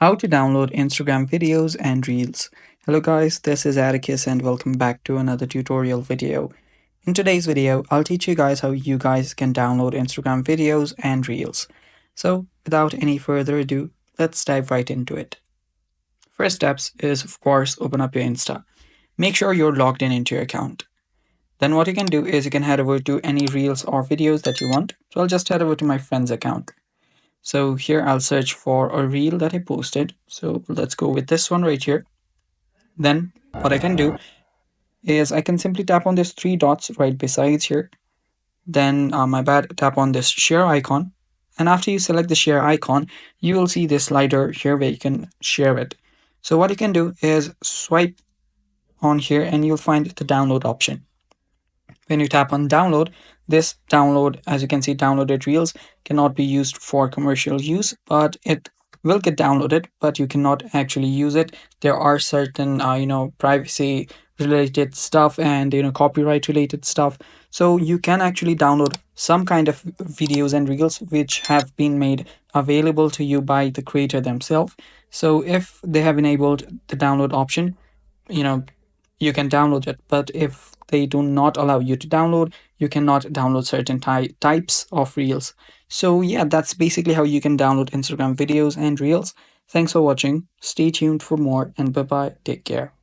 How to download Instagram videos and Reels. Hello guys, this is Atticus and welcome back to another tutorial video. In today's video, I'll teach you guys how you guys can download Instagram videos and Reels. So without any further ado, let's dive right into it. First steps is of course open up your Insta. Make sure you're logged in into your account. Then what you can do is you can head over to any Reels or videos that you want. So I'll just head over to my friend's account. So here I'll search for a reel that I posted. So let's go with this one right here. Then what I can do is I can simply tap on these three dots right besides here. Then tap on this share icon. And after you select the share icon, you will see this slider here where you can share it. So what you can do is swipe on here and you'll find the download option. When you tap on download, this download, as you can see, downloaded reels cannot be used for commercial use, but it will get downloaded, but you cannot actually use it. There are certain, privacy related stuff and, copyright related stuff. So you can actually download some kind of videos and reels which have been made available to you by the creator themselves. So if they have enabled the download option, you know, you can download it. But if they do not allow you to download, you cannot download certain types of reels. So yeah, that's basically how you can download Instagram videos and reels. Thanks for watching. Stay tuned for more and bye bye. Take care.